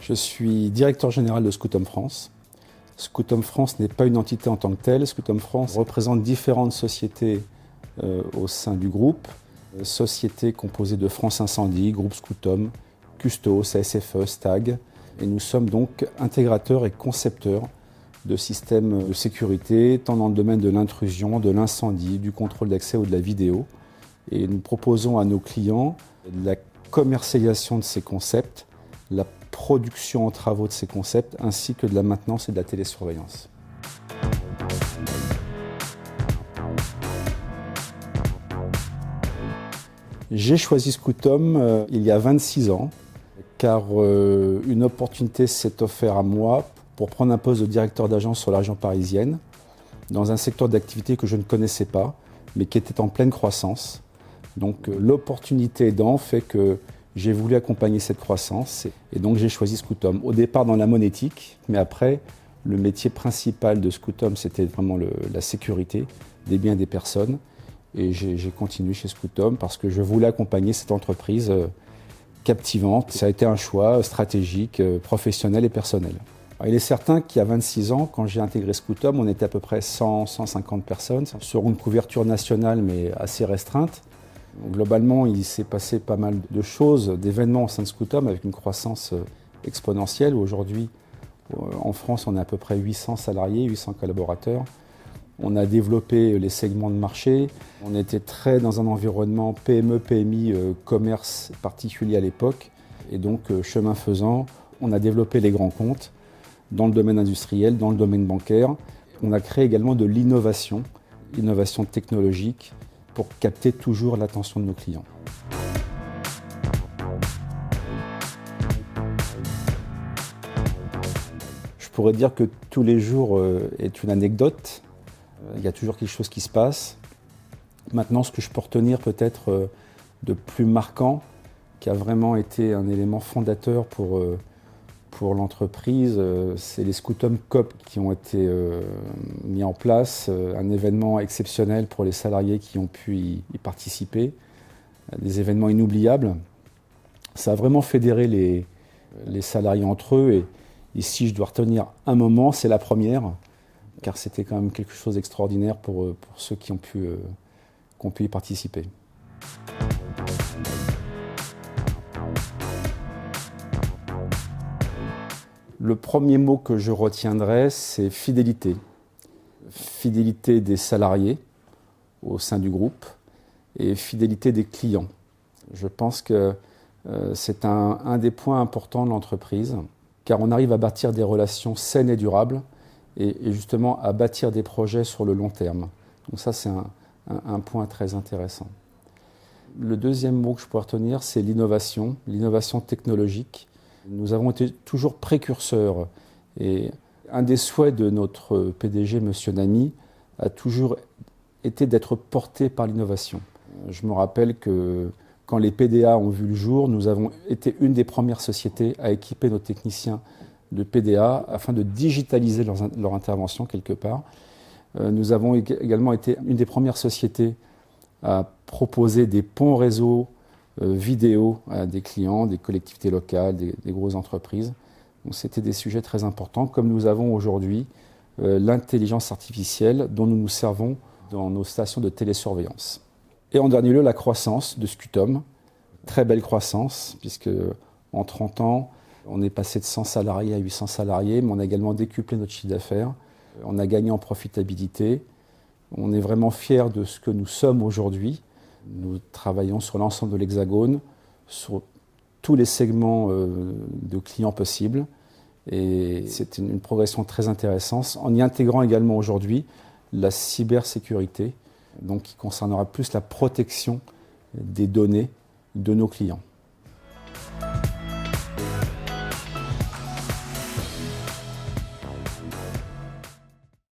Je suis directeur général de Scoutum France. Scoutum France n'est pas une entité en tant que telle. Scoutum France représente différentes sociétés au sein du groupe. Sociétés composées de France Incendie, Groupe Scoutum, Custos, ASFE, STAG. Et nous sommes donc intégrateurs et concepteurs de systèmes de sécurité, tant dans le domaine de l'intrusion, de l'incendie, du contrôle d'accès ou de la vidéo. Et nous proposons à nos clients la commercialisation de ces concepts, la production en travaux de ces concepts, ainsi que de la maintenance et de la télésurveillance. J'ai choisi Scoutum il y a 26 ans, car une opportunité s'est offerte à moi pour prendre un poste de directeur d'agence sur la région parisienne, dans un secteur d'activité que je ne connaissais pas, mais qui était en pleine croissance. Donc l'opportunité aidant fait que j'ai voulu accompagner cette croissance et donc j'ai choisi Scoutum. Au départ dans la monétique, mais après, le métier principal de Scoutum, c'était vraiment la sécurité des biens et des personnes. Et j'ai continué chez Scoutum parce que je voulais accompagner cette entreprise captivante. Ça a été un choix stratégique, professionnel et personnel. Alors, il est certain qu'il y a 26 ans, quand j'ai intégré Scoutum, on était à peu près 100-150 personnes sur une couverture nationale mais assez restreinte. Globalement, il s'est passé pas mal de choses, d'événements au sein de Scoutum avec une croissance exponentielle. Aujourd'hui, en France, on a à peu près 800 salariés, 800 collaborateurs. On a développé les segments de marché. On était très dans un environnement PME, PMI, commerce particulier à l'époque. Et donc, chemin faisant, on a développé les grands comptes dans le domaine industriel, dans le domaine bancaire. On a créé également de l'innovation technologique, pour capter toujours l'attention de nos clients. Je pourrais dire que tous les jours est une anecdote. Il y a toujours quelque chose qui se passe. Maintenant, ce que je peux retenir peut-être de plus marquant, qui a vraiment été un élément fondateur pour l'entreprise, c'est les Scoutum Cup qui ont été mis en place, un événement exceptionnel pour les salariés qui ont pu y participer, des événements inoubliables. Ça a vraiment fédéré les salariés entre eux et ici je dois retenir un moment, c'est la première, car c'était quand même quelque chose d'extraordinaire pour ceux qui ont pu y participer. Le premier mot que je retiendrai, c'est fidélité. Fidélité des salariés au sein du groupe et fidélité des clients. Je pense que c'est un des points importants de l'entreprise, car on arrive à bâtir des relations saines et durables et justement à bâtir des projets sur le long terme. Donc ça, c'est un point très intéressant. Le deuxième mot que je pourrais retenir, c'est l'innovation technologique. Nous avons été toujours précurseurs et un des souhaits de notre PDG, M. Namy, a toujours été d'être porté par l'innovation. Je me rappelle que quand les PDA ont vu le jour, nous avons été une des premières sociétés à équiper nos techniciens de PDA afin de digitaliser leur intervention quelque part. Nous avons également été une des premières sociétés à proposer des ponts réseau vidéo à des clients, des collectivités locales, des grosses entreprises. Donc c'était des sujets très importants, comme nous avons aujourd'hui l'intelligence artificielle dont nous nous servons dans nos stations de télésurveillance. Et en dernier lieu, la croissance de Scoutum. Très belle croissance, puisque en 30 ans, on est passé de 100 salariés à 800 salariés, mais on a également décuplé notre chiffre d'affaires. On a gagné en profitabilité. On est vraiment fiers de ce que nous sommes aujourd'hui. Nous travaillons sur l'ensemble de l'Hexagone, sur tous les segments de clients possibles. Et c'est une progression très intéressante, en y intégrant également aujourd'hui la cybersécurité, donc qui concernera plus la protection des données de nos clients.